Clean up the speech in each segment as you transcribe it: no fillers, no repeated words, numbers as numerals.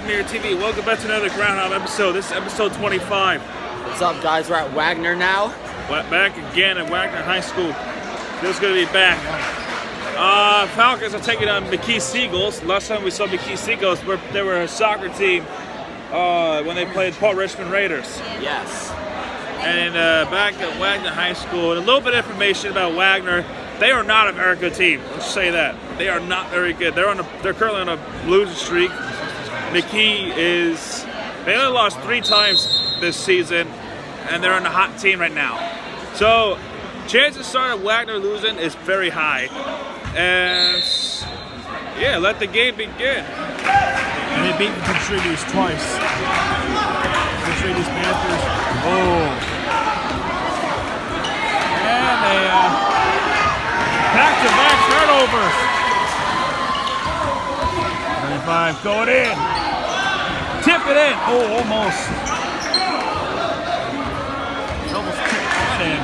Mirror TV. Welcome back to another Groundhog episode. This is episode 25. What's up, guys? We're at Wagner now. Back again at Wagner High School. Feels good to be back. Falcons are taking on McKee Seagulls. Last time we saw McKee Seagulls, they were a soccer team when they played Paul Richmond Raiders. Yes. And back at Wagner High School, and a little bit of information about Wagner. They are not a very good team. Let's say that. They are not very good. They're currently on a losing streak. McKee they only lost 3 times this season, and they're on a hot team right now. So, chances start of Wagner losing is very high. And yeah, let the game begin. And they beat the Contributors twice. Contributors Panthers. Oh. And they back-to-back turnovers. 95 going in. Tip it in. Oh, almost. Almost tipped that in.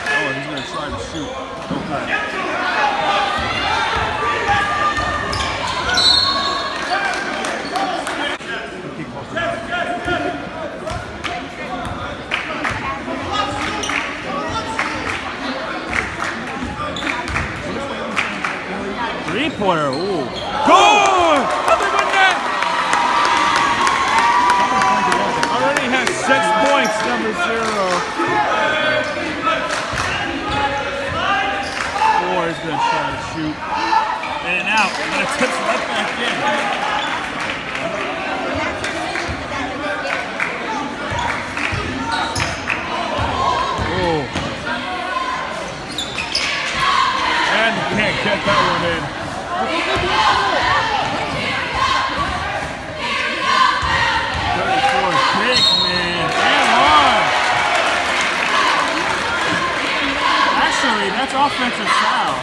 Oh, he's going to try to shoot. Okay. 3-pointer, ooh. Good! Other than that! Already has 6 points, number 0. 4 is going to try to shoot. In and out, and it tips right back in. Oh. And can't get that one in. 34, big man, and one. Actually, that's offensive foul.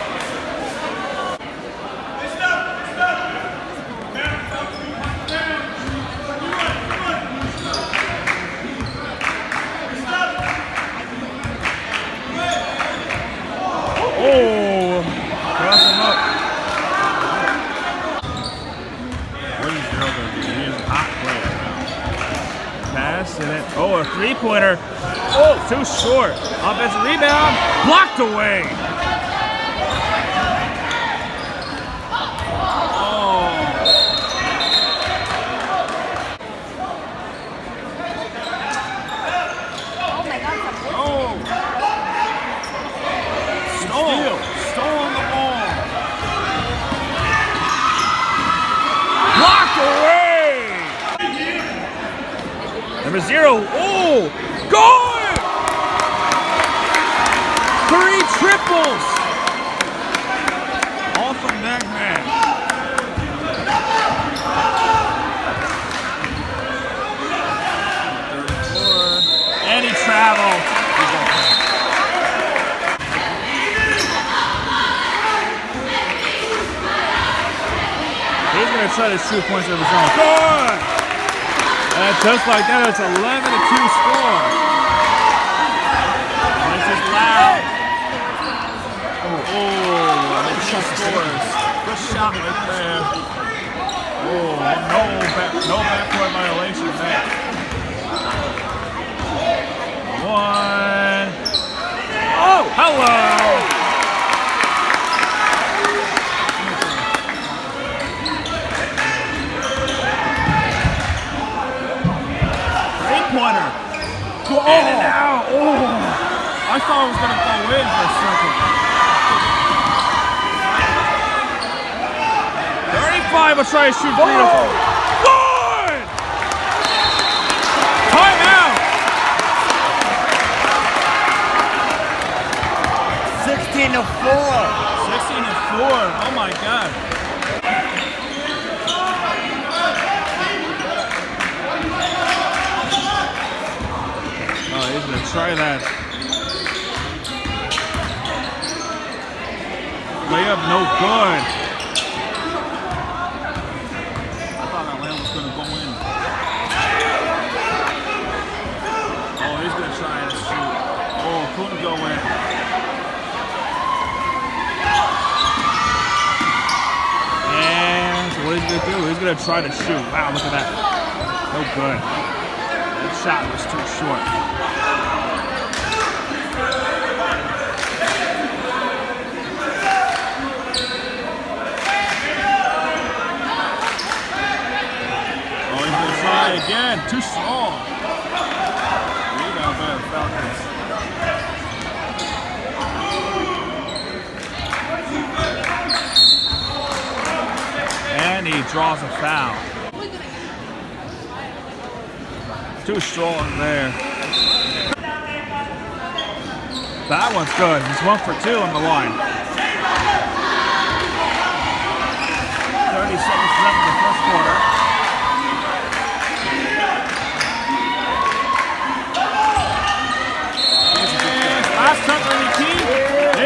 Oh, cross him up. Pass and then, oh, a 3-pointer. Oh, too short. Offensive rebound, blocked away. Oh. Oh. Stole on the ball. Blocked away. Number 0, oh, good! 3 triples! All from Wagner. 34, and he traveled. He's going to try to shoot points of his own. Good! And just like that, it's 11-2 score. This is loud. Oh, and she scores. Good shot right there. Oh, no backcourt violation there. 1. Oh, hello. Pointer. Go in and out. Oh, I thought it was going to go in for a second. 35 will try to shoot 3 to 4. Good! Timeout. 16 to 4. 16 to 4. Oh my God. He's going to try that. Layup no good. I thought that layup was going to go in. Oh, he's going to try it. going to do? He's going to try to shoot. Wow, look at that. No good. That shot was too short. Oh, he's going to try again. Too strong. Rebound by the Falcons. And he draws a foul. Too strong there. That one's good. He's 1 for 2 on the line. 30 seconds left in the first quarter. And last time for McKee.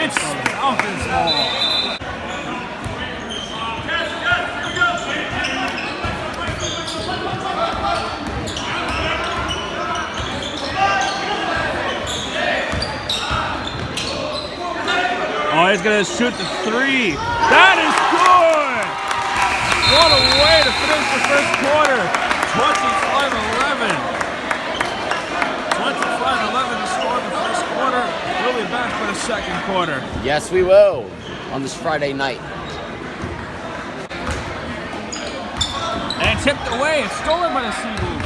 It's Falcons ball. Oh, he's going to shoot the 3. That is good! What a way to finish the first quarter. 25-11. 25-11 to score in the first quarter. We'll be back for the second quarter. Yes, we will. On this Friday night. And tipped away. It's stolen by the Seagulls.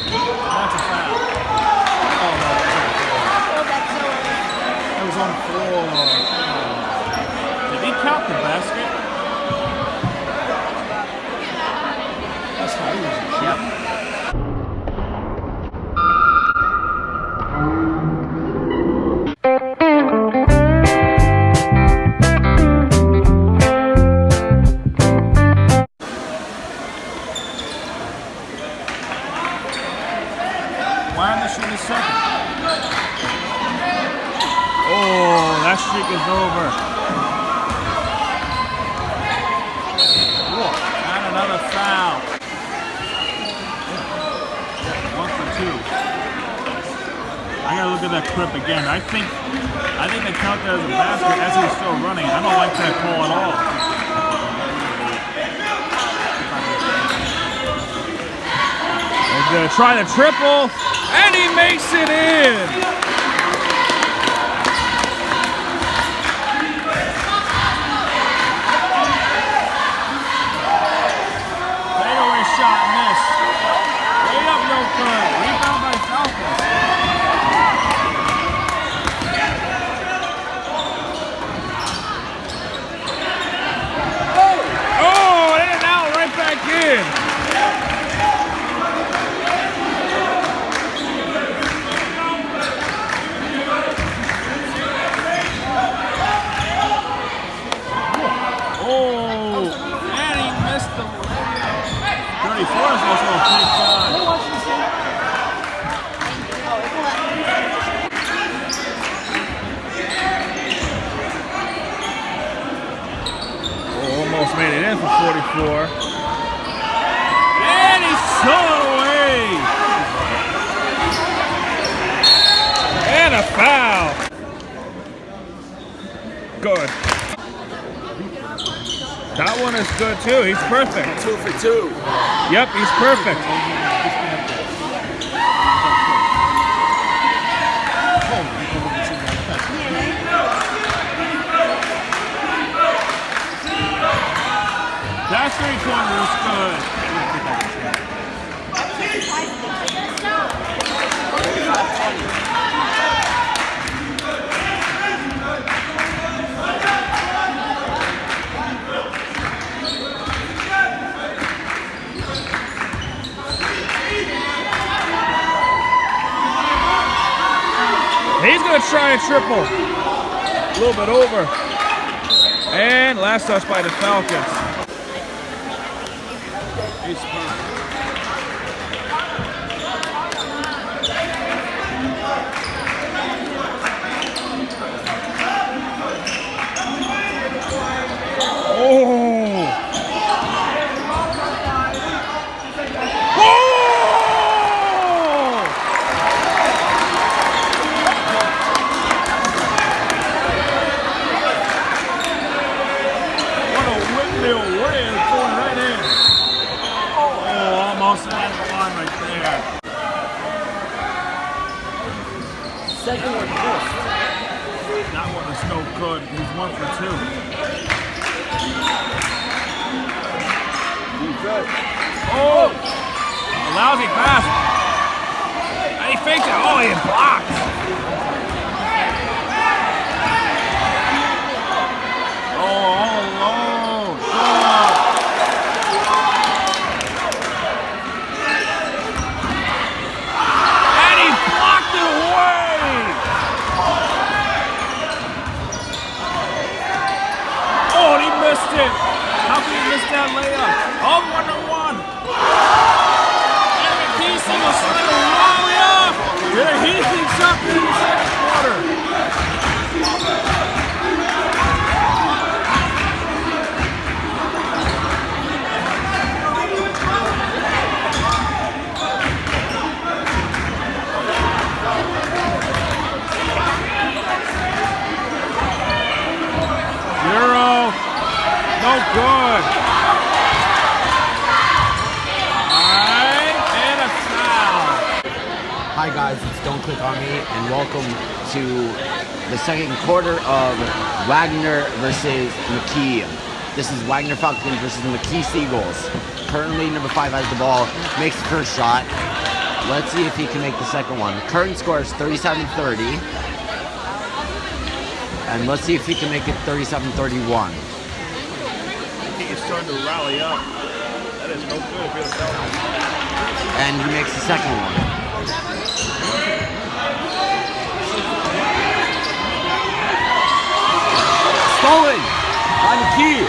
That's a foul. Oh, no. That was on the floor. Did he count the basket? That's how he was. Yep. Wagner shooting second. Oh, that streak is over. And another foul. 1 for 2. I gotta look at that clip again. I think they count that as a basket as he's still running. I don't like that call at all. He's gonna try the triple, and he makes it in. Shot missed. Way up, no good. Rebound by Falcons. Oh, in and out, right back in. Oh, and he missed the 34 is also a big time. Oh, almost made it in for 44. And he's thrown away. And a foul. Good. That one is good too. He's perfect. 2 for 2. Yep, he's perfect. That three-pointer was good. He's going to try a triple. A little bit over. And last touch by the Falcons. Way going right in. almost and one right there. Second one missed. That one is no good. He's 1 for 2. Oh! A lousy pass. And he fakes it. Oh, he blocks. Oh, all alone. Good. And he blocked it away. Oh, and he missed it. How can he miss that layup? Oh, 1-1. And McKee Seagulls trying to rally up. They're heating up in the second quarter. No good. Alright, and a foul. Hi guys, it's Don't Click on Me, and welcome to the second quarter of Wagner versus McKee. This is Wagner Falcons versus McKee Seagulls. Currently, number 5 has the ball, makes the first shot. Let's see if he can make the second one. The current score is 37-30. And let's see if he can make it 37-31. He's starting to rally up. That is no good if you're the Falcons. And he makes the second one. Stolen by McKee.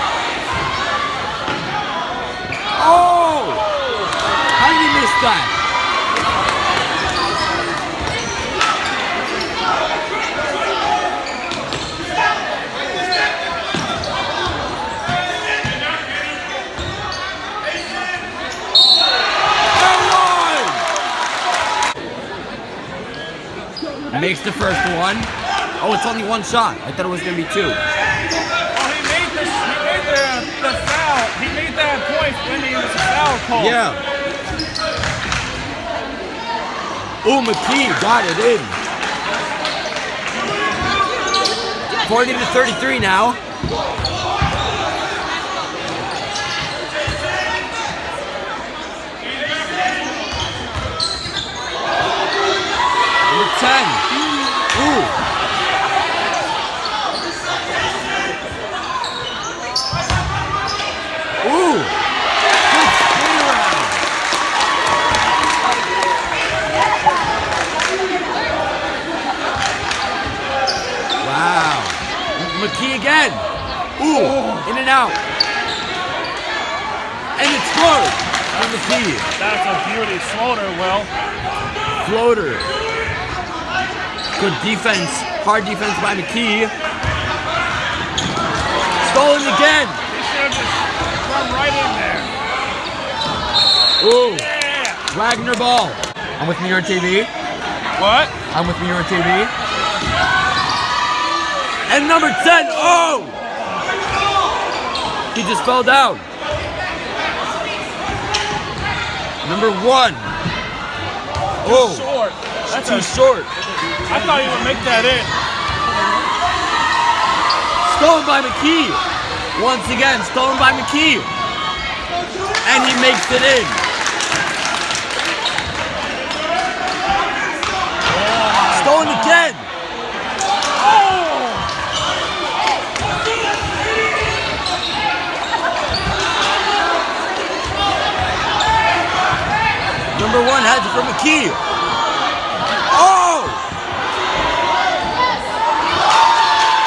Oh! How did he miss that? Makes the first one. Oh, it's only one shot. I thought it was going to be 2. Oh, he made the foul. He made that point when he was a foul call. Yeah. Oh, McKee got it in. 40-33 now. Number 10. Ooh. Ooh. Good spin around. Wow. McKee again. Ooh. In and out. And it's good for McKee. That's a beauty. Floater, well. Floater. Good defense. Hard defense by McKee. Stolen again. He should have just run right in there. Ooh. Yeah. Wagner ball. I'm with Mirror TV. What? I'm with Mirror TV. And number 10. Oh! He just fell down. Number 1. Oh. Short. That's too short. I thought he would make that in. Stolen by McKee. Once again, stolen by McKee. And he makes it in. Stolen again. Number 1 has it for McKee. Oh!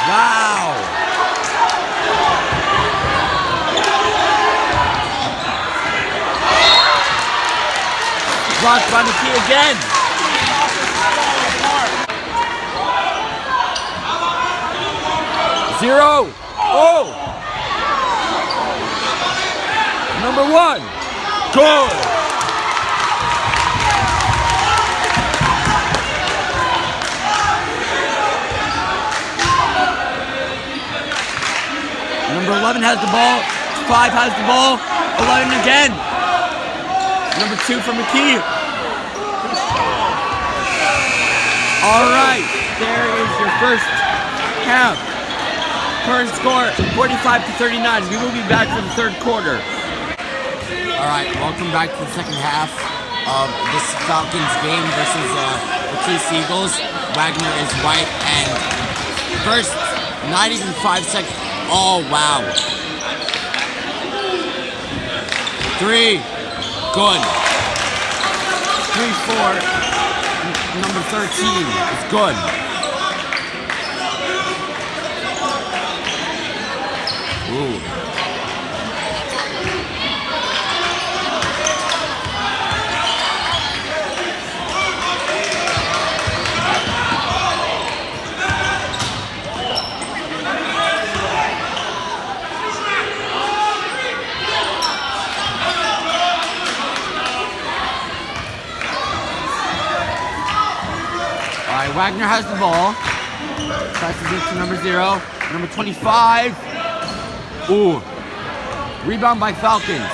Wow. Blocked by McKee again. Zero. Oh! Number 1. Good. Number 11 has the ball. 5 has the ball. 11 again. Number 2 for McKee. All right, there is your first half. Current score, 45-39. We will be back for the third quarter. All right, welcome back to the second half of this Falcons game versus McKee Seagulls. Wagner is right, and first, not even 5 seconds. Oh, wow. 3, good. 3-4. Number 13 is good. Ooh. Wagner has the ball. Passes it to number 0. Number 25. Ooh. Rebound by Falcons.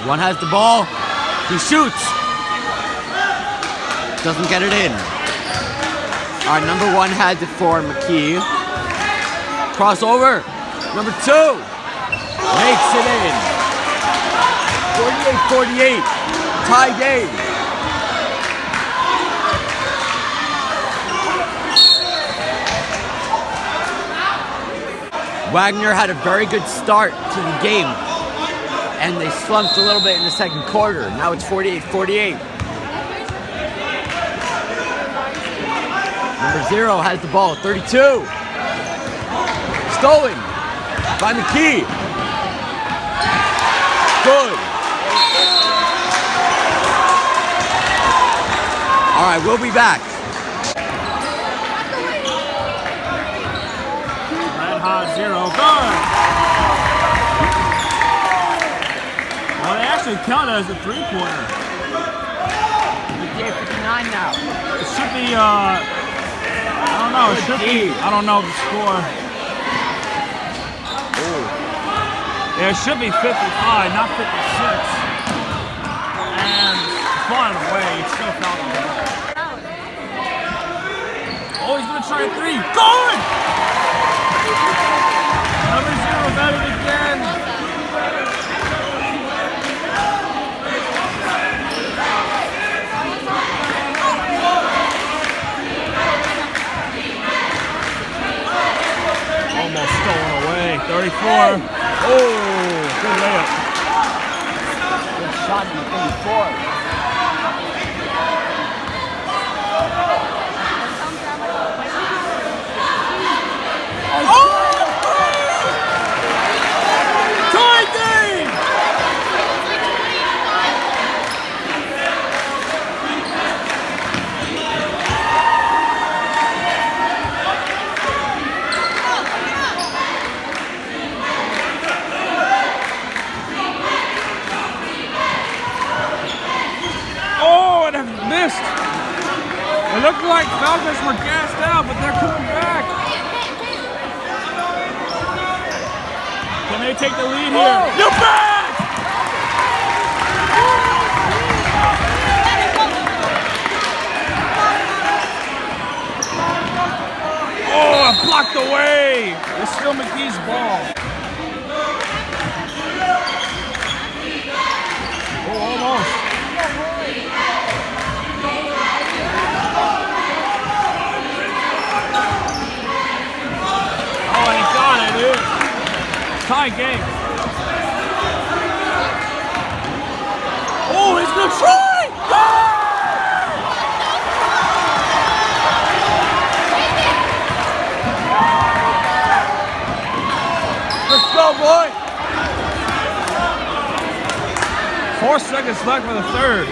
One has the ball. He shoots. Doesn't get it in. All right, number 1 has it for McKee. Crossover. Number 2 makes it in. 48-48. Tie game. Wagner had a very good start to the game, and they slumped a little bit in the second quarter. Now it's 48-48. Number 0 has the ball, 32. Stolen by McKee. Good. All right, we'll be back. Red hot 0, good. Well, they actually count it as a 3-pointer. McKee 59 now. It should be, I don't know. It should be. I don't know the score. Oh. Yeah, it should be 55, not 56. And it's far away. It's still Falcons. Oh, he's gonna try a 3. Good. Number 0 got it again. Almost stolen away. 34. Oh, good layup. Good shot in 34. Oh! Tie game! Missed. It looked like Falcons were gassed out, but they're coming back. Can they take the lead here? Oh. You're back! Oh, blocked away. It's still McKee's ball. Oh, almost. Tie game. Oh, he's gonna try! Let's go, boy! 4 seconds left for the third.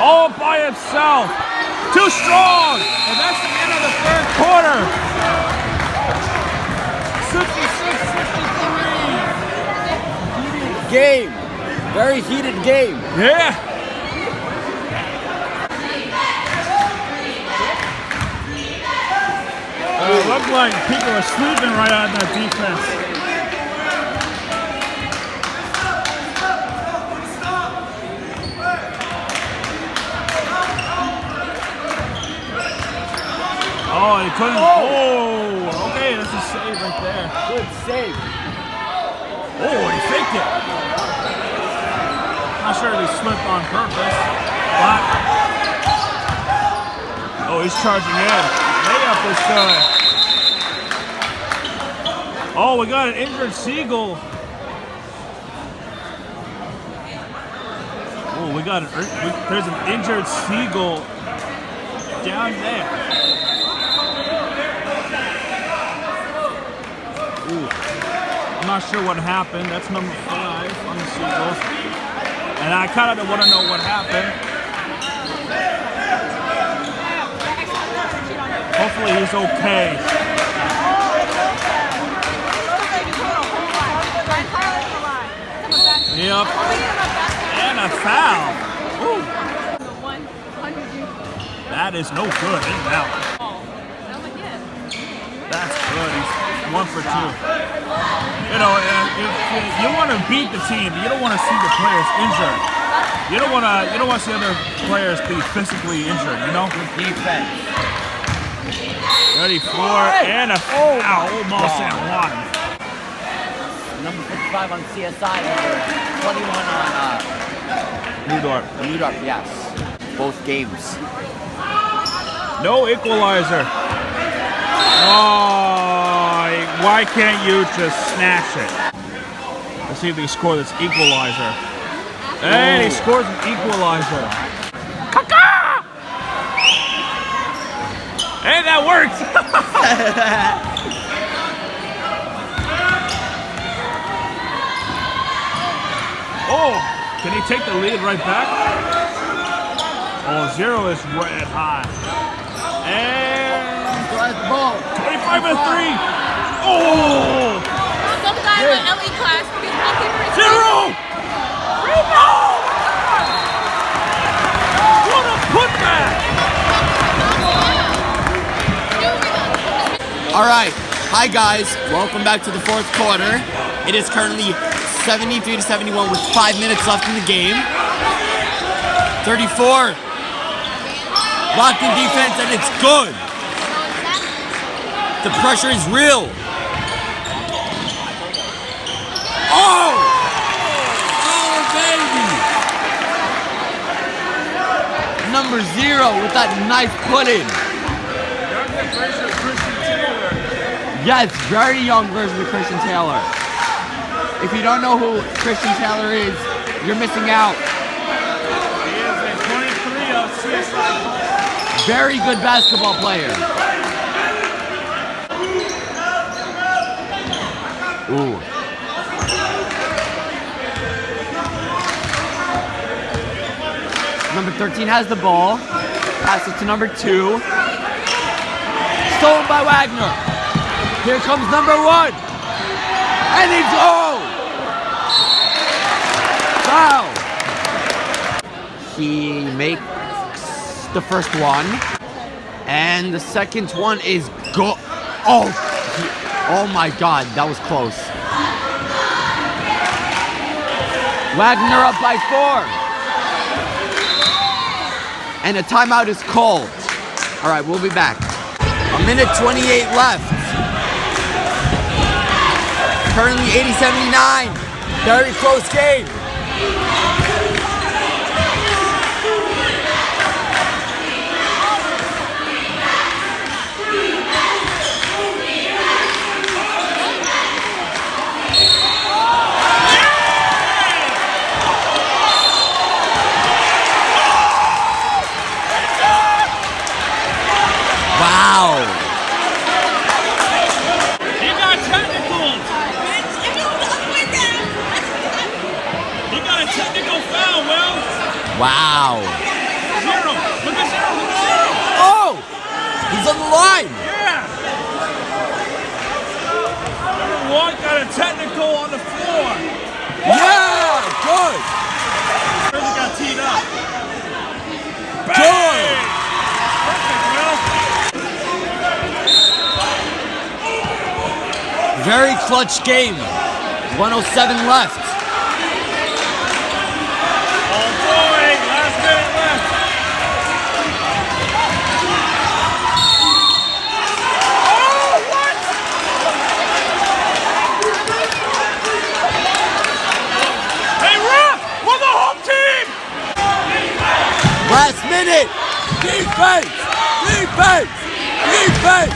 All by itself. Too strong. And that's the end of the third quarter. game. Very heated game. Yeah. Looked like people are sleeping right on that defense. Oh, he couldn't. Oh, okay, that's a save right there. Good save. Oh, he faked it. Not sure if he slipped on purpose. But oh, he's charging in. Layup this guy. Oh, we got an injured Seagull. Oh, we got there's an injured Seagull down there. Ooh. I'm not sure what happened. That's number 5 on the Seagulls. And I kind of want to know what happened. Hopefully he's okay. Yep. And a foul. Ooh. That is no good. Inbound. That's good. He's 1 for 2. You know, you want to beat the team, but you don't want to see the players injured. You don't want to see other players be physically injured. You know. Defense. Ready for and a foul. Almost at 1. Number 55 on CSI, number 21 on New York, yes. Both games. No equalizer. Oh, why can't you just snatch it? Let's see if he scored this equalizer. And he scores an equalizer. Kaka! Hey, that worked! Oh, can he take the lead right back? Oh, 0 is red hot. And 25 and 3. Oh! Some guy in my LE class, he's walking for 0! Oh! What a putback! All right. Hi, guys. Welcome back to the 4th quarter. It is currently 73-71 with 5 minutes left in the game. 34. Locked in defense, and it's good. The pressure is real. Oh! Oh, baby! Number 0 with that nice put-in. Yes, very young version of Christian Taylor. If you don't know who Christian Taylor is, you're missing out. He is a 23 of CSI. Very good basketball player. Ooh. Number 13 has the ball. Pass it to number 2. Stolen by Wagner. Here comes number 1. And he's foul. He makes the first one. And the second one is go. Oh my God, that was close. Wagner up by 4. And a timeout is called. All right, we'll be back. 1:28 left. Currently 80-79. Very close game. Wow. He got technical. He got a technical foul, Will. Wow. 0. Look at 0. Look at 0. Oh! He's on the line. Yeah. Number 1 got a technical on the floor. Yeah! Very clutch game. 107 left. All going. Last minute left. Oh, what? Hey, ref! We're the home team! Last minute. Defense. Defense. Defense.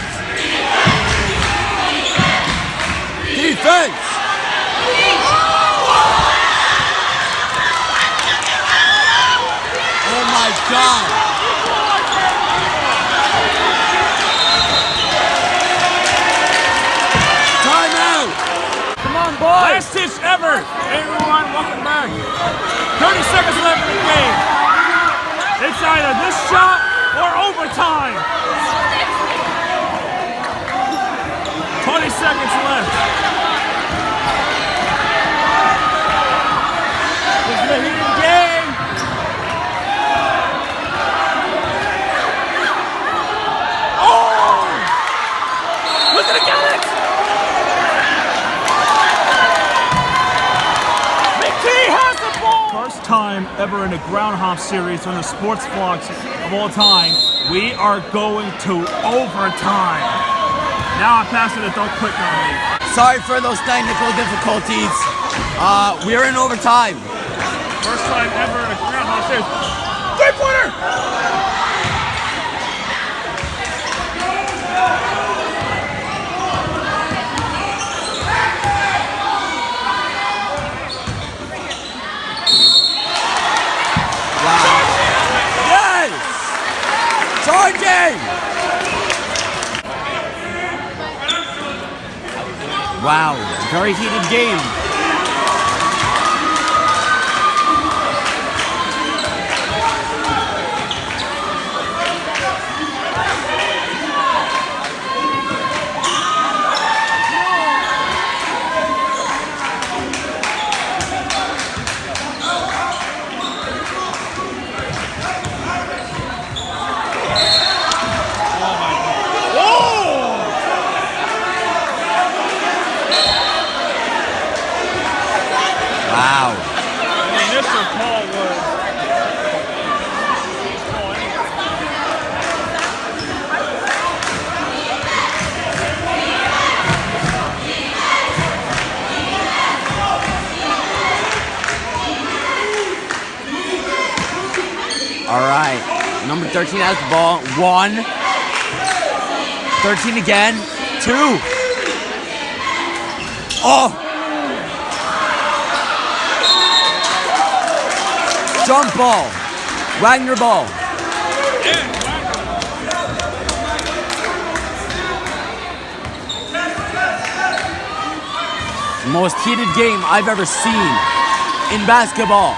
Defense. Oh my God. Timeout. Come on, boys. Last ditch ever. Hey, everyone, welcome back. 30 seconds left in the game. It's either this shot or overtime. 20 seconds left. This is the heated game. Oh! Who's gonna get it? McKee has the ball! First time ever in a groundhog series on the sports vlogs of all time. We are going to overtime. Now I pass it to Don't Click on Me. Sorry for those technical difficulties. We are in overtime. First time ever in a groundhog series. Three-pointer! Wow. Yes! Charging! Wow, very heated game. Wow. The initial call was... All right, number 13 has the ball. 1. 13 again. 2. Oh! Jump ball. Wagner ball. Most heated game I've ever seen in basketball.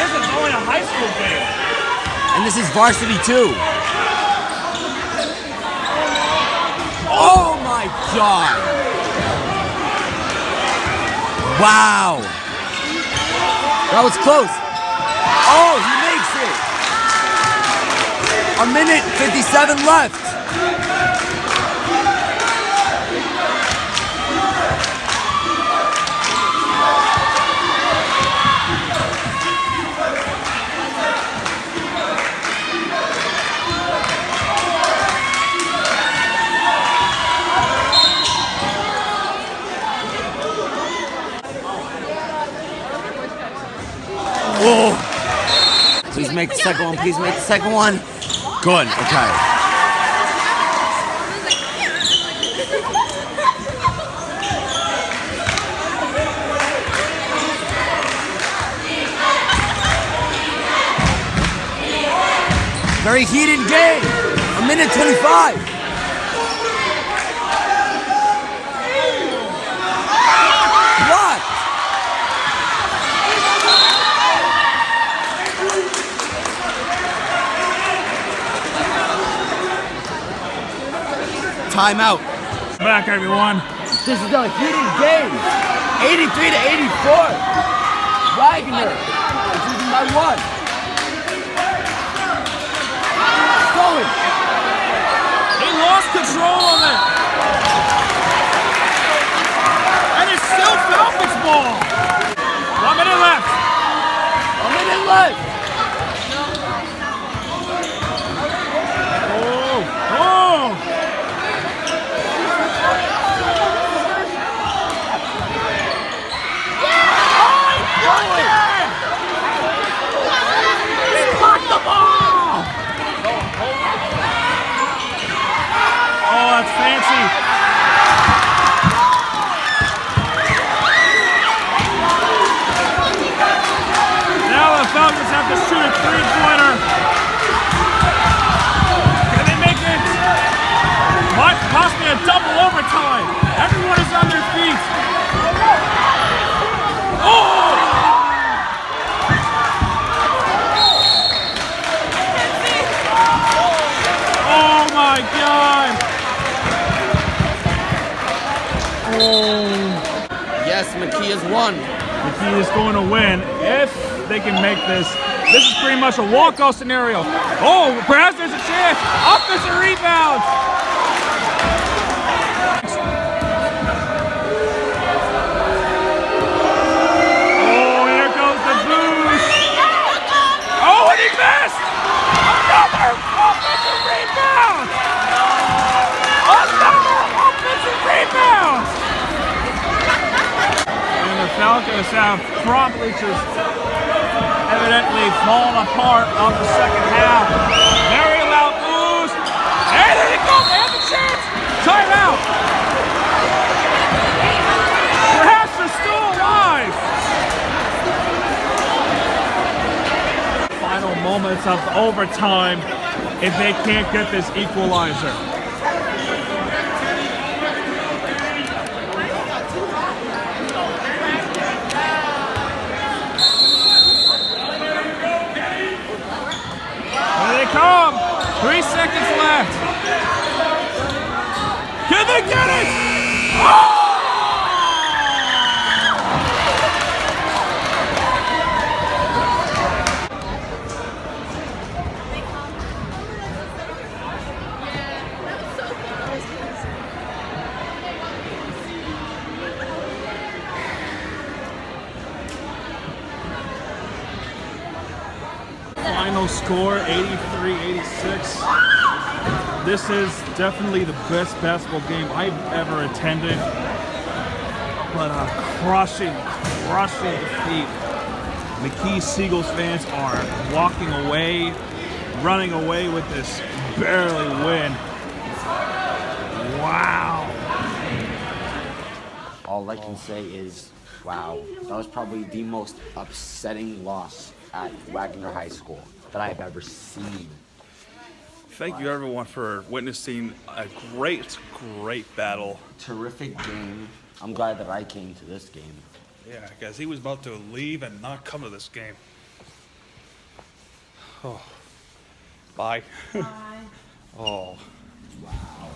This is only a high school game. And this is varsity too. Oh my God. Wow. That was close. Oh, he makes it. A minute 57 left. Oh. Please make the second one. Please make the second one. Good. Okay. Very heated game. A minute 25. What? Timeout. Back, everyone. This is a heated game. 83 to 84. Wagner is leading by 1. Going. He lost control of it. ball. 1 minute left. 1 minute left. That's fancy. Now the Falcons have to shoot a three-pointer. Can they make it? Might possibly a double overtime. Everyone is on their feet. Oh! Oh my God! Yes, McKee has won. McKee is going to win if they can make this. This is pretty much a walk-off scenario. Oh, perhaps there's a chance. Offensive rebound. Oh, here goes the boost. Oh, and he missed. Another offensive rebound. Another offensive rebound. The Falcons have probably just evidently fallen apart on the second half. Very loud boost. Hey, there they go. They have a chance. Timeout. Perhaps they're still alive. Final moments of overtime if they can't get this equalizer. Come! 3 seconds left. Can they get it? Oh! Final score 83-86. This is definitely the best basketball game I've ever attended. But a crushing defeat. McKee Seagulls fans are walking away, running away with this barely win. Wow. All I can say is, wow. That was probably the most upsetting loss at Wagner High School that I've ever seen. Thank you everyone for witnessing a great battle. Terrific game. I'm glad that I came to this game. Yeah, guys, he was about to leave and not come to this game. Oh. Bye. Bye. Oh. Wow.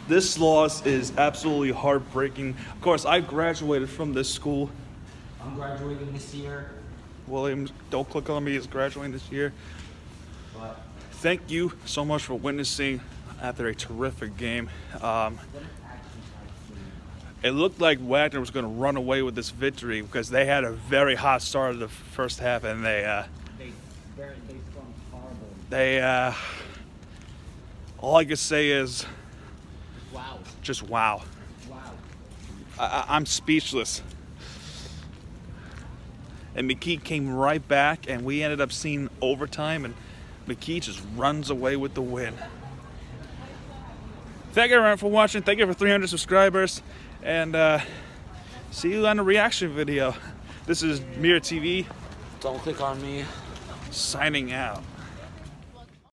This loss is absolutely heartbreaking. Of course, I graduated from this school. I'm graduating this year. Williams, don't click on me, is graduating this year. But thank you so much for witnessing after a terrific game. It looked like Wagner was going to run away with this victory because they had a very hot start of the first half, and they all I can say is wow. Just wow. Wow. I'm speechless. And McKee came right back, and we ended up seeing overtime, and McKee just runs away with the win. Thank you everyone for watching. Thank you for 300 subscribers, and see you on the reaction video. This is Mirror TV. Don't click on me. Signing out.